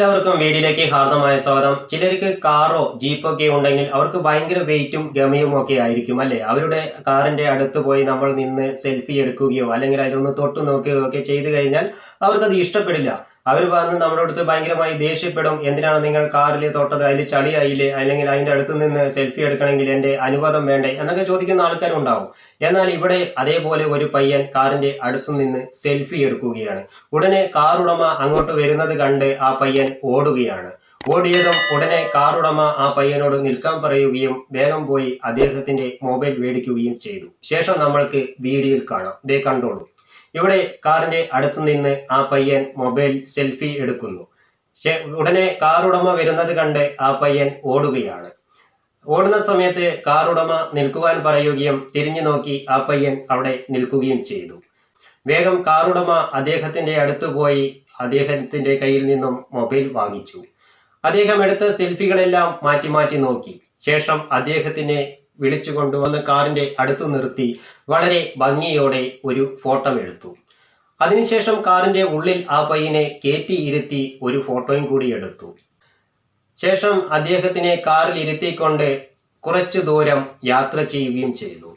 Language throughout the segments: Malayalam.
എല്ലാവർക്കും വീഡിയോയിലേക്ക് ഹാർദമായ സ്വാഗതം. ചിലർക്ക് കാറോ ജീപ്പോ ഒക്കെ ഉണ്ടെങ്കിൽ അവർക്ക് ഭയങ്കര വെയിറ്റും ഗമയും ഒക്കെ ആയിരിക്കും അല്ലെ. അവരുടെ കാറിന്റെ അടുത്ത് പോയി നമ്മൾ നിന്ന് സെൽഫി എടുക്കുകയോ അല്ലെങ്കിൽ അതിലൊന്ന് തൊട്ടു നോക്കുകയോ ഒക്കെ ചെയ്തു കഴിഞ്ഞാൽ അവർക്കത് ഇഷ്ടപ്പെടില്ല. അവർ വന്ന് നമ്മുടെ അടുത്ത് ഭയങ്കരമായി ദേഷ്യപ്പെടും. എന്തിനാണ് നിങ്ങൾ കാറിൽ തൊട്ടത്, അതിൽ ചളിയായില്ലേ, അല്ലെങ്കിൽ അതിന്റെ അടുത്ത് നിന്ന് സെൽഫി എടുക്കണമെങ്കിൽ എന്റെ അനുവാദം വേണ്ടേ എന്നൊക്കെ ചോദിക്കുന്ന ആൾക്കാരുണ്ടാവും. എന്നാൽ ഇവിടെ അതേപോലെ ഒരു പയ്യൻ കാറിന്റെ അടുത്തു നിന്ന് സെൽഫി എടുക്കുകയാണ്. ഉടനെ കാറുടമ അങ്ങോട്ട് വരുന്നത് കണ്ട് ആ പയ്യൻ ഓടുകയാണ്. ഓടിയതും ഉടനെ കാറുടമ ആ പയ്യനോട് നിൽക്കാൻ പറയുകയും വേഗം പോയി അദ്ദേഹത്തിന്റെ മൊബൈൽ മേടിക്കുകയും ചെയ്തു. ശേഷം നമ്മൾക്ക് വീഡിയോയിൽ കാണാം. ദേ കണ്ടോളൂ. ഇവിടെ കാറിന്റെ അടുത്ത് നിന്ന് ആ പയ്യൻ മൊബൈൽ സെൽഫി എടുക്കുന്നു. ഉടനെ കാറുടമ വരുന്നത് കണ്ട് ആ പയ്യൻ ഓടുകയാണ്. ഓടുന്ന സമയത്ത് കാറുടമ നിൽക്കുവാൻ പറയുകയും തിരിഞ്ഞു നോക്കി ആ പയ്യൻ അവിടെ നിൽക്കുകയും ചെയ്തു. വേഗം കാറുടമ അദ്ദേഹത്തിന്റെ അടുത്ത് പോയി അദ്ദേഹത്തിന്റെ കയ്യിൽ നിന്നും മൊബൈൽ വാങ്ങിച്ചു. അദ്ദേഹം എടുത്ത സെൽഫികളെല്ലാം മാറ്റി മാറ്റി നോക്കി. ശേഷം അദ്ദേഹത്തിനെ വിളിച്ചു കൊണ്ടുവന്ന് കാറിന്റെ അടുത്ത് നിർത്തി വളരെ ഭംഗിയോടെ ഒരു ഫോട്ടോ എടുത്തു. അതിനുശേഷം കാറിന്റെ ഉള്ളിൽ ആ പയ്യനെ കയറ്റി ഇരുത്തി ഒരു ഫോട്ടോയും കൂടി എടുത്തു. ശേഷം അദ്ദേഹത്തിനെ കാറിൽ ഇരുത്തിക്കൊണ്ട് കുറച്ചു ദൂരം യാത്ര ചെയ്യുകയും ചെയ്തു.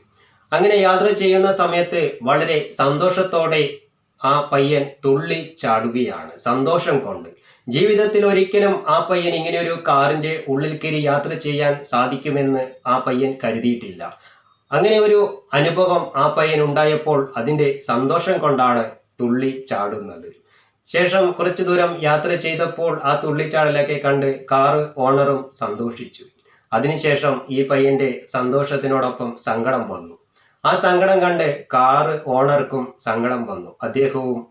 അങ്ങനെ യാത്ര ചെയ്യുന്ന സമയത്ത് വളരെ സന്തോഷത്തോടെ ആ പയ്യൻ തുള്ളി ചാടുകയാണ് സന്തോഷം കൊണ്ട്. ജീവിതത്തിൽ ഒരിക്കലും ആ പയ്യൻ ഇങ്ങനെ ഒരു കാറിന്റെ ഉള്ളിൽ കയറി യാത്ര ചെയ്യാൻ സാധിക്കുമെന്ന് ആ പയ്യൻ കരുതിയിട്ടില്ല. അങ്ങനെ ഒരു അനുഭവം ആ പയ്യൻ ഉണ്ടായപ്പോൾ അതിന്റെ സന്തോഷം കൊണ്ടാണ് തുള്ളി ചാടുന്നത്. ശേഷം കുറച്ചു ദൂരം യാത്ര ചെയ്തപ്പോൾ ആ തുള്ളിച്ചാടലൊക്കെ കണ്ട് കാറ് ഓണറും സന്തോഷിച്ചു. അതിനുശേഷം ഈ പയ്യന്റെ സന്തോഷത്തിനോടൊപ്പം സങ്കടം വന്നു. ആ സങ്കടം കണ്ട് കാറ് ഓണർക്കും സങ്കടം വന്നു. അദ്ദേഹവും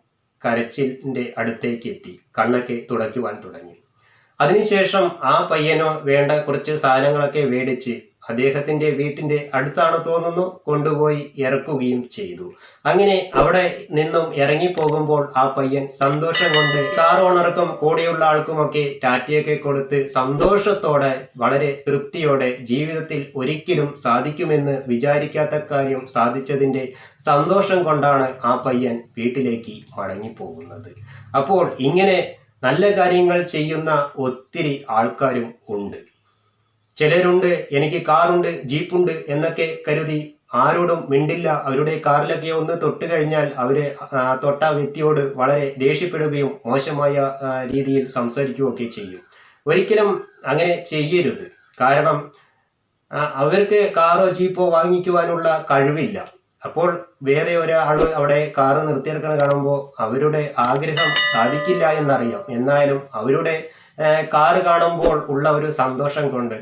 കരച്ചിലിന്റെ അടുത്തേക്ക് എത്തി കണ്ണൊക്കെ തുടയ്ക്കുവാൻ തുടങ്ങി. അതിനുശേഷം ആ പയ്യനോ വേണ്ട കുറച്ച് സാധനങ്ങളൊക്കെ മേടിച്ച് അദ്ദേഹത്തിന്റെ വീട്ടിന്റെ അടുത്താണ് തോന്നുന്നു കൊണ്ടുപോയി ഇറക്കുകയും ചെയ്തു. അങ്ങനെ അവിടെ നിന്നും ഇറങ്ങി പോകുമ്പോൾ ആ പയ്യൻ സന്തോഷം കൊണ്ട് കാർ ഓണർക്കും കൂടെയുള്ള ആൾക്കുമൊക്കെ ടാറ്റയൊക്കെ കൊടുത്ത് സന്തോഷത്തോടെ വളരെ തൃപ്തിയോടെ ജീവിതത്തിൽ ഒരിക്കലും സാധിക്കുമെന്ന് വിചാരിക്കാത്ത കാര്യം സാധിച്ചതിന്റെ സന്തോഷം കൊണ്ടാണ് ആ പയ്യൻ വീട്ടിലേക്ക് മടങ്ങിപ്പോകുന്നത്. അപ്പോൾ ഇങ്ങനെ നല്ല കാര്യങ്ങൾ ചെയ്യുന്ന ഒത്തിരി ആൾക്കാരും ഉണ്ട്. ചിലരുണ്ട് എനിക്ക് കാറുണ്ട് ജീപ്പുണ്ട് എന്നൊക്കെ കരുതി ആരോടും മിണ്ടില്ല. അവരുടെ കാറിലൊക്കെ ഒന്ന് തൊട്ട് കഴിഞ്ഞാൽ അവര് തൊട്ട വ്യക്തിയോട് വളരെ ദേഷ്യപ്പെടുകയും മോശമായ രീതിയിൽ സംസാരിക്കുകയൊക്കെ ചെയ്യും. ഒരിക്കലും അങ്ങനെ ചെയ്യരുത്. കാരണം അവർക്ക് കാറോ ജീപ്പോ വാങ്ങിക്കുവാനുള്ള കഴിവില്ല. അപ്പോൾ വേറെ ഒരാൾ അവിടെ കാറ് നിർത്തിയെടുക്കണ കാണുമ്പോൾ അവരുടെ ആഗ്രഹം സാധിക്കില്ല എന്നറിയാം. എന്നാലും അവരുടെ കാറ് കാണുമ്പോൾ ഉള്ള ഒരു സന്തോഷം കൊണ്ട്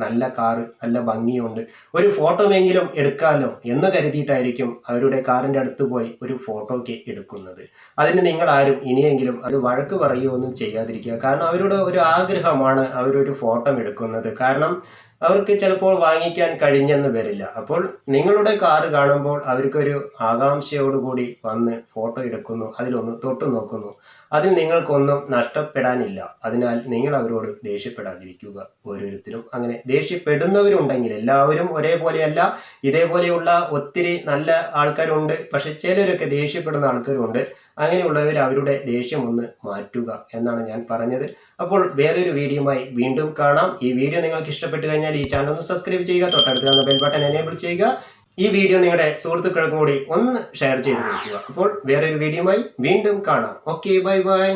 നല്ല കാറ്, നല്ല ഭംഗിയുണ്ട്, ഒരു ഫോട്ടോമെങ്കിലും എടുക്കാമല്ലോ എന്ന് കരുതിയിട്ടായിരിക്കും അവരുടെ കാറിന്റെ അടുത്ത് പോയി ഒരു ഫോട്ടോ ഒക്കെ എടുക്കുന്നത്. അതിന് നിങ്ങൾ ആരും ഇനിയെങ്കിലും അത് വഴക്ക് പറയുകയോ ഒന്നും ചെയ്യാതിരിക്കുക. കാരണം അവരുടെ ഒരു ആഗ്രഹമാണ് അവരൊരു ഫോട്ടോ എടുക്കുന്നത്. കാരണം അവർക്ക് ചിലപ്പോൾ വാങ്ങിക്കാൻ കഴിഞ്ഞെന്ന് വരില്ല. അപ്പോൾ നിങ്ങളുടെ കാറ് കാണുമ്പോൾ അവർക്കൊരു ആകാംക്ഷയോടുകൂടി വന്ന് ഫോട്ടോ എടുക്കുന്നു, അതിലൊന്ന് തൊട്ടു നോക്കുന്നു. അതിൽ നിങ്ങൾക്കൊന്നും നഷ്ടപ്പെടാനില്ല. അതിനാൽ നിങ്ങൾ അവരോട് ദേഷ്യപ്പെടാതിരിക്കുക. ഓരോരുത്തരും അങ്ങനെ ദേഷ്യപ്പെടുന്നവരുണ്ടെങ്കിൽ, എല്ലാവരും ഒരേപോലെയല്ല, ഇതേപോലെയുള്ള ഒത്തിരി നല്ല ആൾക്കാരുണ്ട്. പക്ഷെ ചിലരൊക്കെ ദേഷ്യപ്പെടുന്ന ആൾക്കാരുണ്ട്. അങ്ങനെയുള്ളവർ അവരുടെ ദേഷ്യം ഒന്ന് മാറ്റുക എന്നാണ് ഞാൻ പറഞ്ഞത്. അപ്പോൾ വേറൊരു വീഡിയോയുമായി വീണ്ടും കാണാം. ഈ വീഡിയോ നിങ്ങൾക്ക് ഇഷ്ടപ്പെട്ടു കഴിഞ്ഞാൽ ഈ ചാനൽ ഒന്ന് സബ്സ്ക്രൈബ് ചെയ്യുക, തൊട്ടടുത്ത് കാണുന്ന ബെൽ ബട്ടൺ എനേബിൾ ചെയ്യുക. ഈ വീഡിയോ നിങ്ങളുടെ സുഹൃത്തുക്കൾക്കും കൂടി ഒന്ന് ഷെയർ ചെയ്ത് കൊടുക്കുക. അപ്പോൾ വേറൊരു വീഡിയോയുമായി വീണ്ടും കാണാം. Okay, bye bye.